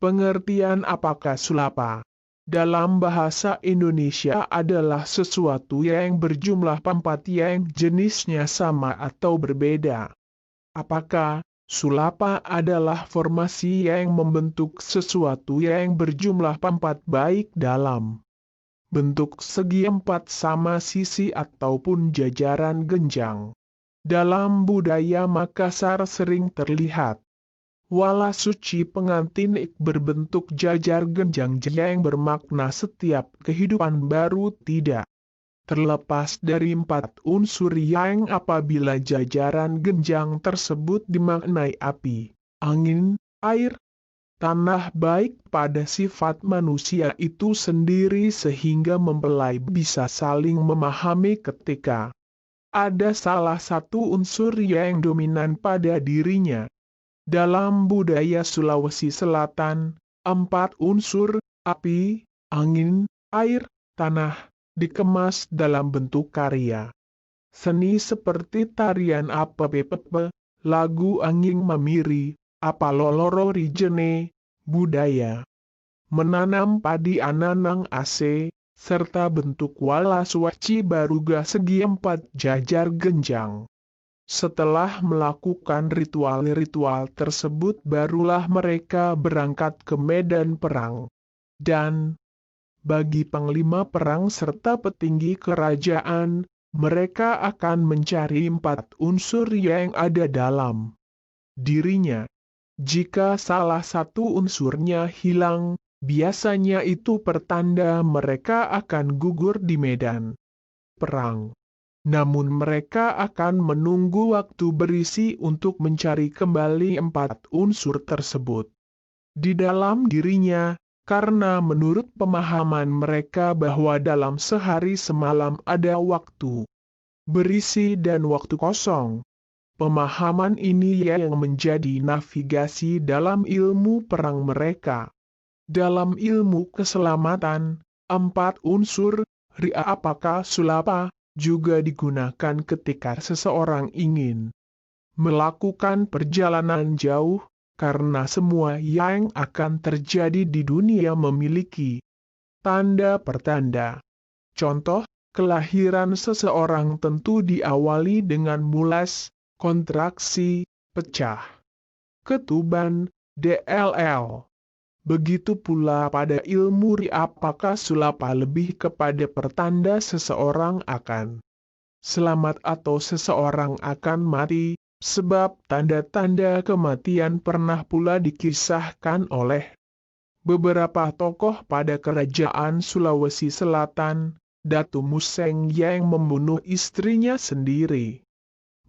Pengertian apakah sulapa? Dalam bahasa Indonesia adalah sesuatu yang berjumlah 4 yang jenisnya sama atau berbeda. Apakah sulapa adalah formasi yang membentuk sesuatu yang berjumlah 4 baik dalam bentuk segi 4 sama sisi ataupun jajaran genjang? Dalam budaya Makassar sering terlihat wala suci pengantin berbentuk jajar genjang yang bermakna setiap kehidupan baru tidak terlepas dari 4 unsur yang apabila jajaran genjang tersebut dimaknai api, angin, air, tanah baik pada sifat manusia itu sendiri sehingga mempelai bisa saling memahami ketika ada salah satu unsur yang dominan pada dirinya. Dalam budaya Sulawesi Selatan, 4 unsur, api, angin, air, tanah, dikemas dalam bentuk karya seni seperti tarian apa pepepe, lagu angin mamiri, apa loloro rijene, budaya menanam padi ananang ase, serta bentuk wala suaci baruga segi 4 jajar genjang. Setelah melakukan ritual-ritual tersebut barulah mereka berangkat ke medan perang. Dan bagi panglima perang serta petinggi kerajaan, mereka akan mencari 4 unsur yang ada dalam dirinya. Jika salah satu unsurnya hilang, biasanya itu pertanda mereka akan gugur di medan perang. Namun mereka akan menunggu waktu berisi untuk mencari kembali 4 unsur tersebut di dalam dirinya, karena menurut pemahaman mereka bahwa dalam sehari semalam ada waktu berisi dan waktu kosong. Pemahaman ini yang menjadi navigasi dalam ilmu perang mereka. Dalam ilmu keselamatan, 4 unsur, ria apakah sulapa, juga digunakan ketika seseorang ingin melakukan perjalanan jauh, karena semua yang akan terjadi di dunia memiliki tanda pertanda. Contoh, kelahiran seseorang tentu diawali dengan mulas, kontraksi, pecah, ketuban, DLL. Begitu pula pada ilmu apakah sulapa lebih kepada pertanda seseorang akan selamat atau seseorang akan mati, sebab tanda-tanda kematian pernah pula dikisahkan oleh beberapa tokoh pada kerajaan Sulawesi Selatan, Datu Museng yang membunuh istrinya sendiri.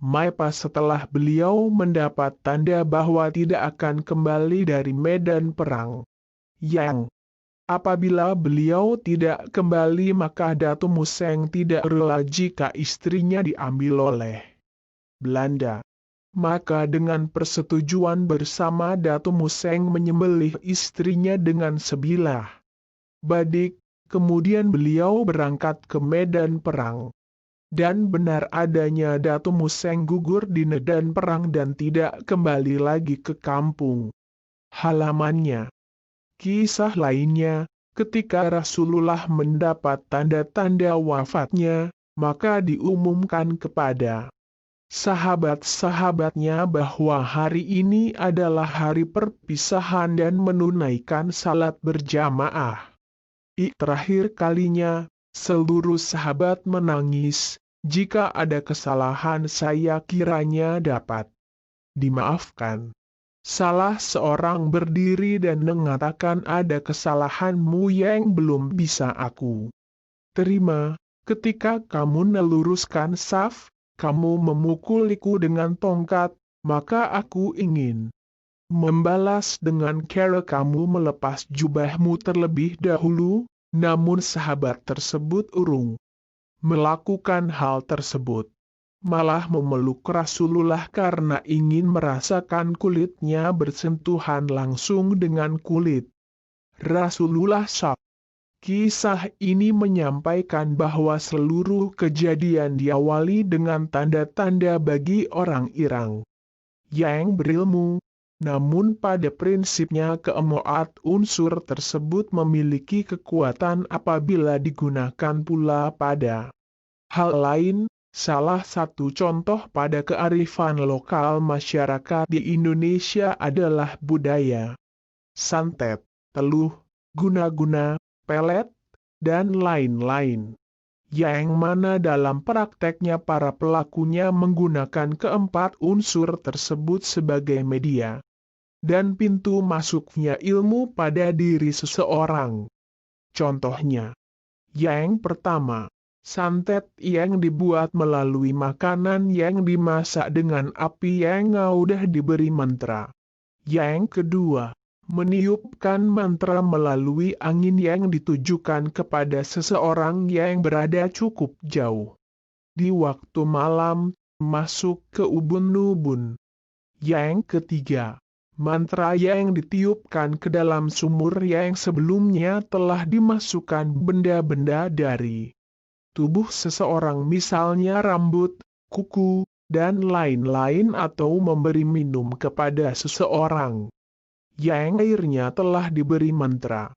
Maipa setelah beliau mendapat tanda bahwa tidak akan kembali dari medan perang. Yang apabila beliau tidak kembali maka Datu Museng tidak rela jika istrinya diambil oleh Belanda. Maka dengan persetujuan bersama Datu Museng menyembelih istrinya dengan sebilah badik, kemudian beliau berangkat ke medan perang. Dan benar adanya Datu Museng gugur di medan perang dan tidak kembali lagi ke kampung halamannya. Kisah lainnya, ketika Rasulullah mendapat tanda-tanda wafatnya, maka diumumkan kepada sahabat-sahabatnya bahwa hari ini adalah hari perpisahan dan menunaikan salat berjamaah. Terakhir kalinya, seluruh sahabat menangis. Jika ada kesalahan saya kiranya dapat dimaafkan. Salah seorang berdiri dan mengatakan ada kesalahanmu yang belum bisa aku terima. Ketika kamu meluruskan saf, kamu memukuliku dengan tongkat, maka aku ingin membalas dengan cara kamu melepas jubahmu terlebih dahulu, namun sahabat tersebut urung melakukan hal tersebut. Malah memeluk Rasulullah karena ingin merasakan kulitnya bersentuhan langsung dengan kulit Rasulullah SAW. Kisah ini menyampaikan bahwa seluruh kejadian diawali dengan tanda-tanda bagi orang Irang yang berilmu, Namun pada prinsipnya keempat unsur tersebut memiliki kekuatan apabila digunakan pula pada hal lain. Salah satu contoh pada kearifan lokal masyarakat di Indonesia adalah budaya santet, teluh, guna-guna, pelet, dan lain-lain. Yang mana dalam prakteknya para pelakunya menggunakan keempat unsur tersebut sebagai media dan pintu masuknya ilmu pada diri seseorang. Contohnya, yang pertama, santet yang dibuat melalui makanan yang dimasak dengan api yang udah diberi mantra. Yang kedua, meniupkan mantra melalui angin yang ditujukan kepada seseorang yang berada cukup jauh. Di waktu malam, masuk ke ubun-ubun. Yang ketiga, mantra yang ditiupkan ke dalam sumur yang sebelumnya telah dimasukkan benda-benda dari tubuh seseorang, misalnya rambut, kuku, dan lain-lain, atau memberi minum kepada seseorang yang airnya telah diberi mantra.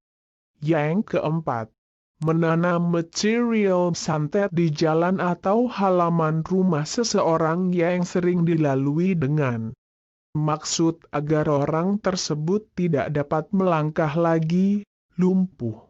Yang keempat, menanam material santet di jalan atau halaman rumah seseorang yang sering dilalui dengan maksud agar orang tersebut tidak dapat melangkah lagi, lumpuh,